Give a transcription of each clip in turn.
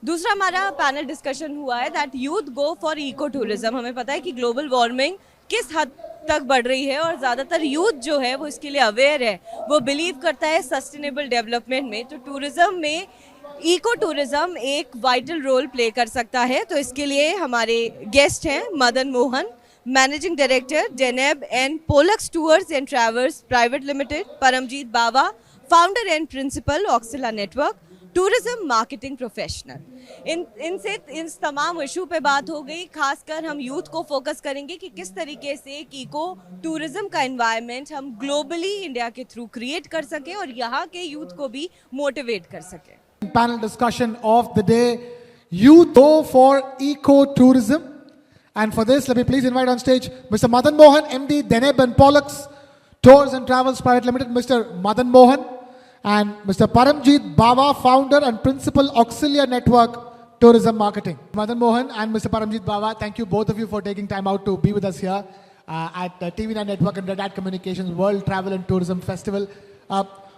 दूसरा हमारा panel discussion हुआ है that youth go for eco tourism. हमें पता है कि ग्लोबल वार्मिंग किस हद तक बढ़ रही है और ज़्यादातर यूथ जो है वो इसके लिए अवेयर है, वो बिलीव करता है सस्टेनेबल डेवलपमेंट में। तो टूरिज्म में इको टूरिज्म एक वाइटल रोल प्ले कर सकता है। तो इसके लिए हमारे गेस्ट हैं Madan Mohan, managing director Deneb and Pollux tours and travels private limited, Paramjeet Bawa, founder and principal ऑक्सिला नेटवर्क, टूरिज्म मार्केटिंग प्रोफेशनल। इनसे इस तमाम इशू पे बात हो गई। खासकर हम यूथ को फोकस करेंगे कि किस तरीके से एक इको टूरिज्म का एनवायरनमेंट हम ग्लोबली इंडिया के थ्रू क्रिएट कर सकें और यहाँ के यूथ को भी मोटिवेट कर सकें। Panel discussion of the day, youth go for eco-tourism. And for this, let me please invite on stage Mr. Madan Mohan, MD, Deneb and Pollux Tours and Travels Private Limited, Mr. Madan Mohan, and Mr. Paramjeet Bawa, founder and principal Auxilia Network Tourism Marketing. Madan Mohan and Mr. Paramjeet Bawa, thank you both of you for taking time out to be with us here at TV9 Network and Red Hat Communications World Travel and Tourism Festival.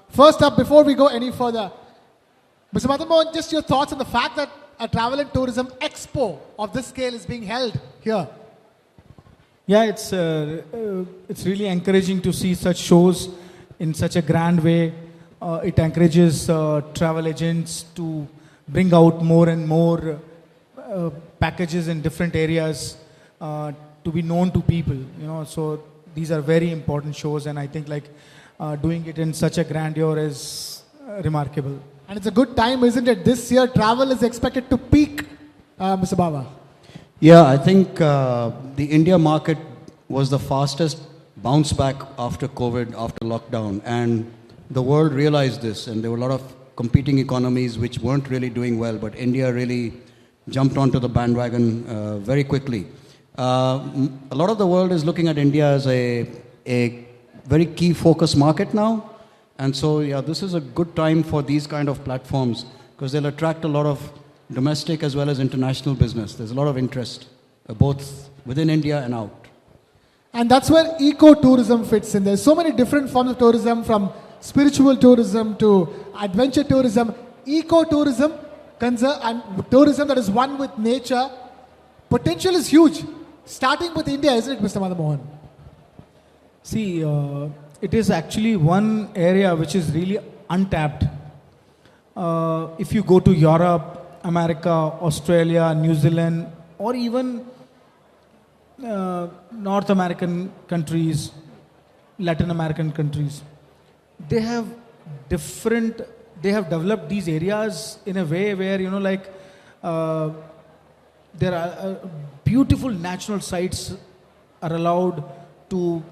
First up, before we go any further, Mr. Madan Mohan, just your thoughts on the fact that a travel and tourism expo of this scale is being held here. Yeah, it's really encouraging to see such shows in such a grand way. It encourages travel agents to bring out more and more packages in different areas to be known to people. You know, so these are very important shows, and I think doing it in such a grandeur is remarkable. And it's a good time, isn't it? This year, travel is expected to peak, Mr. Bawa. Yeah, I think the India market was the fastest bounce back after COVID, after lockdown. And the world realized this. And there were a lot of competing economies which weren't really doing well. But India really jumped onto the bandwagon very quickly. A lot of the world is looking at India as a very key focus market now. And so, yeah, this is a good time for these kind of platforms because they'll attract a lot of domestic as well as international business. There's a lot of interest, both within India and out. And that's where eco-tourism fits in. There's so many different forms of tourism, from spiritual tourism to adventure tourism. Eco-tourism and tourism that is one with nature. Potential is huge. Starting with India, isn't it, Mr. Madan Mohan? See, it is actually one area which is really untapped. If you go to Europe, America, Australia, New Zealand, or even North American countries, Latin American countries, they have developed these areas in a way where, there are beautiful natural sites are allowed to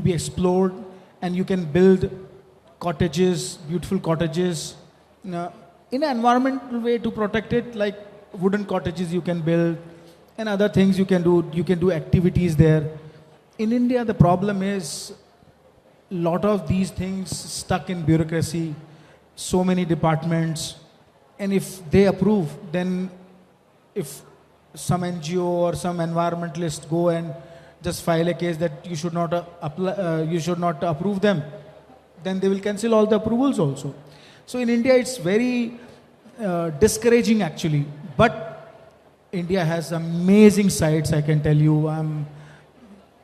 be explored, and you can build cottages, beautiful cottages, in an environmental way to protect it, like wooden cottages you can build, and other things you can do. You can do activities there. In India, the problem is a lot of these things stuck in bureaucracy, so many departments, and if they approve, then if some NGO or some environmentalist go and just file a case that you should not approve them, then they will cancel all the approvals also. So in India, it's very discouraging actually. But India has amazing sites, I can tell you.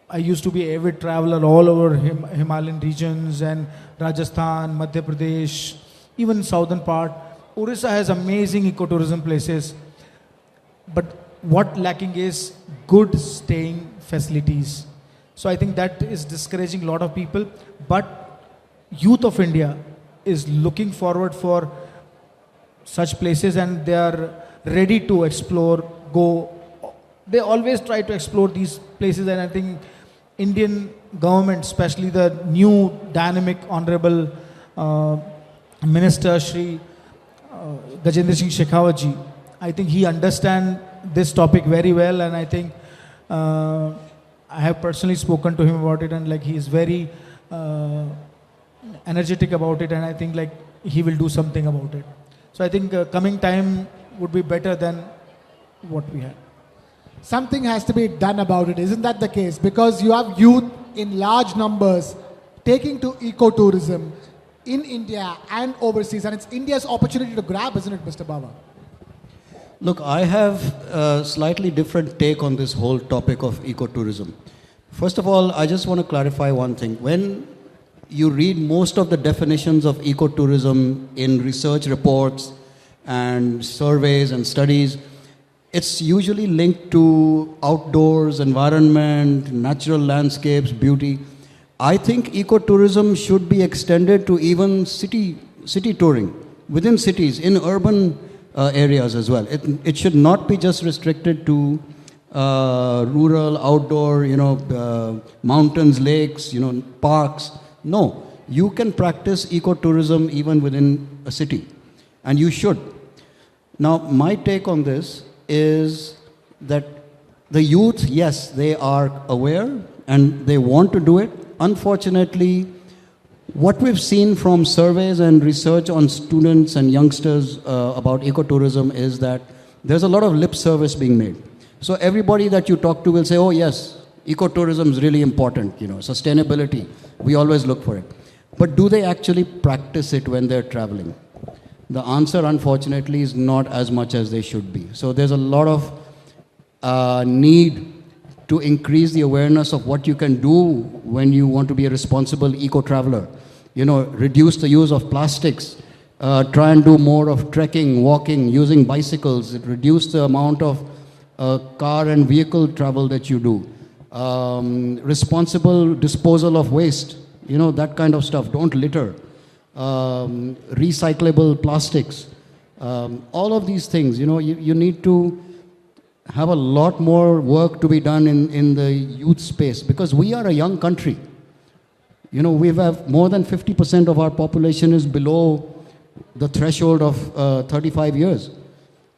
I used to be an avid traveler all over Himalayan regions and Rajasthan, Madhya Pradesh, even southern part. Orissa has amazing ecotourism places. But what lacking is good staying facilities. So I think that is discouraging a lot of people. But youth of India is looking forward for such places, and they are ready to explore, go. They always try to explore these places, and I think Indian government, especially the new dynamic honorable Minister Shri Gajendra Singh Shekhawat ji, I think he understands this topic very well, and I think I have personally spoken to him about it, and he is very energetic about it, and I think he will do something about it. So I think coming time would be better than what we had. Something has to be done about it, isn't that the case? Because you have youth in large numbers taking to ecotourism. in India and overseas, and it's India's opportunity to grab, isn't it, Mr. Baba? Look, I have a slightly different take on this whole topic of ecotourism. First of all, I just want to clarify one thing. When you read most of the definitions of ecotourism in research reports and surveys and studies, it's usually linked to outdoors, environment, natural landscapes, beauty. I think ecotourism should be extended to even city touring, within cities, in urban areas as well. It should not be just restricted to rural, outdoor, mountains, lakes, parks. No, you can practice ecotourism even within a city, and you should. Now, my take on this is that the youth, yes, they are aware and they want to do it. Unfortunately, what we've seen from surveys and research on students and youngsters about ecotourism is that there's a lot of lip service being made. So everybody that you talk to will say, oh yes, ecotourism is really important, sustainability, we always look for it. But do they actually practice it when they're traveling? The answer, unfortunately, is not as much as they should be. So there's a lot of need to increase the awareness of what you can do when you want to be a responsible eco-traveler. Reduce the use of plastics, try and do more of trekking, walking, using bicycles, reduce the amount of car and vehicle travel that you do. Responsible disposal of waste, that kind of stuff. Don't litter. Recyclable plastics. All of these things, you need to have a lot more work to be done in the youth space, because we are a young country. We have more than 50% of our population is below the threshold of 35 years.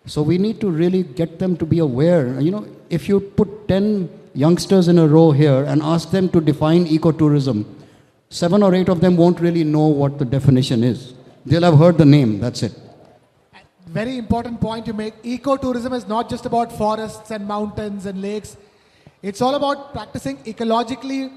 So we need to really get them to be aware. If you put 10 youngsters in a row here and ask them to define ecotourism, 7 or 8 of them won't really know what the definition is. They'll have heard the name, that's it. Very important point you make. Ecotourism is not just about forests and mountains and lakes. It's all about practicing ecologically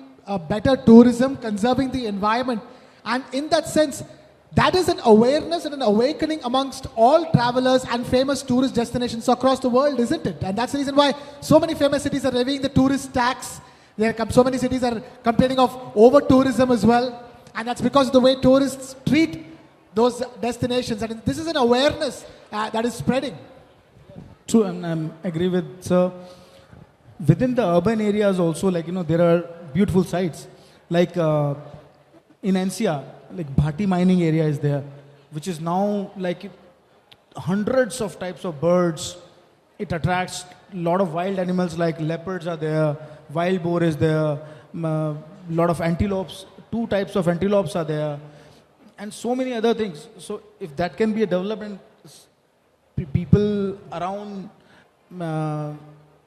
better tourism, conserving the environment. And in that sense, that is an awareness and an awakening amongst all travelers and famous tourist destinations across the world, isn't it? And that's the reason why so many famous cities are levying the tourist tax. So many cities are complaining of over-tourism as well. And that's because of the way tourists treat those destinations. And this is an awareness that is spreading. True, and I agree with sir. Within the urban areas also, there are beautiful sites. Like in NCR, Bhati mining area is there, which is now hundreds of types of birds. It attracts a lot of wild animals like leopards are there, wild boar is there, a lot of antelopes, 2 types of antelopes are there, and so many other things. So if that can be a development, people around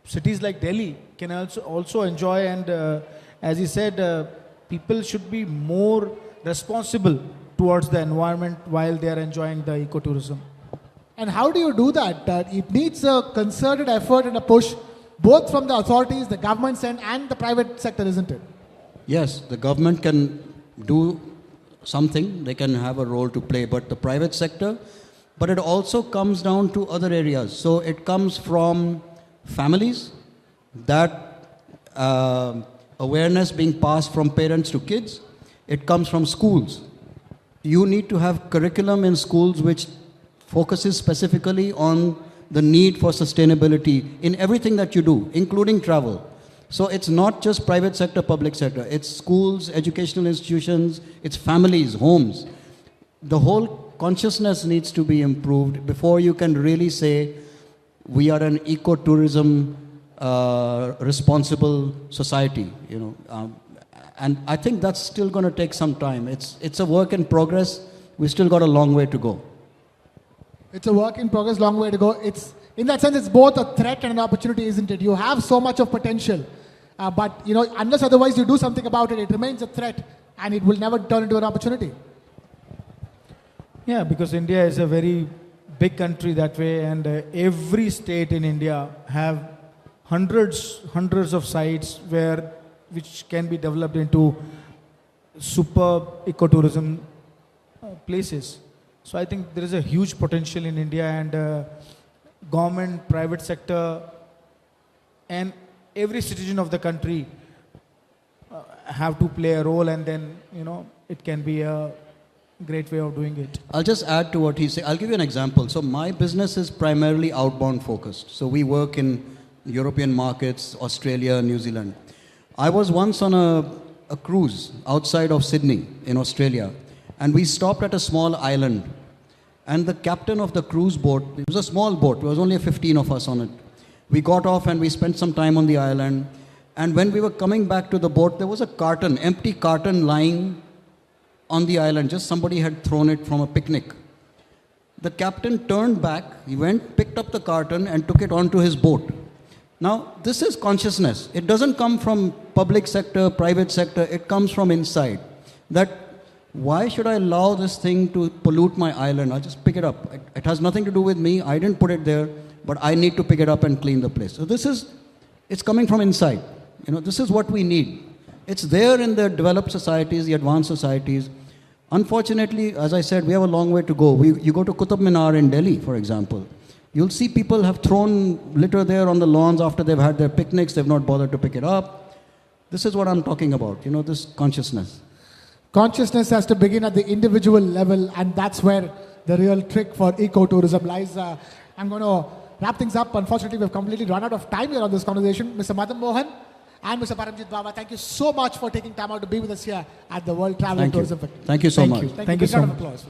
cities like Delhi can also enjoy, and as he said, people should be more responsible towards the environment while they are enjoying the ecotourism. And how do you do that? It needs a concerted effort and a push, both from the authorities, the government's end, and the private sector, isn't it? Yes, the government can do something, they can have a role to play, but the private sector, but it also comes down to other areas. So it comes from families, that awareness being passed from parents to kids. It comes from schools. You need to have curriculum in schools which focuses specifically on the need for sustainability in everything that you do, including travel. So it's not just private sector, public sector. It's schools, educational institutions, it's families, homes. The whole consciousness needs to be improved before you can really say we are an ecotourism responsible society. And I think that's still going to take some time. It's a work in progress. We've still got a long way to go. It's a work in progress, long way to go. In that sense, it's both a threat and an opportunity, isn't it? You have so much of potential, but unless otherwise you do something about it, it remains a threat, and it will never turn into an opportunity. Yeah, because India is a very big country that way, and every state in India have hundreds of sites which can be developed into superb ecotourism places. So I think there is a huge potential in India, and government, private sector, and every citizen of the country have to play a role, and then it can be a great way of doing it. I'll just add to what he said. I'll give you an example. So my business is primarily outbound focused. So we work in European markets, Australia, New Zealand. I was once on a cruise outside of Sydney in Australia, and we stopped at a small island. And the captain of the cruise boat, it was a small boat, there was only 15 of us on it. We got off and we spent some time on the island. And when we were coming back to the boat, there was a carton, empty carton lying on the island. Just somebody had thrown it from a picnic. The captain turned back, he went, picked up the carton and took it onto his boat. Now, this is consciousness. It doesn't come from public sector, private sector, it comes from inside. That why should I allow this thing to pollute my island? I'll just pick it up. It has nothing to do with me. I didn't put it there, but I need to pick it up and clean the place. So it's coming from inside. This is what we need. It's there in the developed societies, the advanced societies. Unfortunately, as I said, we have a long way to go. You go to Qutub Minar in Delhi, for example. You'll see people have thrown litter there on the lawns after they've had their picnics. They've not bothered to pick it up. This is what I'm talking about, this consciousness. Consciousness has to begin at the individual level, and that's where the real trick for ecotourism lies. I'm going to wrap things up. Unfortunately, we've completely run out of time here on this conversation. Mr. Madan Mohan and Mr. Paramjit Baba, thank you so much for taking time out to be with us here at the World Travel and Tourism Festival. Thank you so much. Thank you. Big round of applause.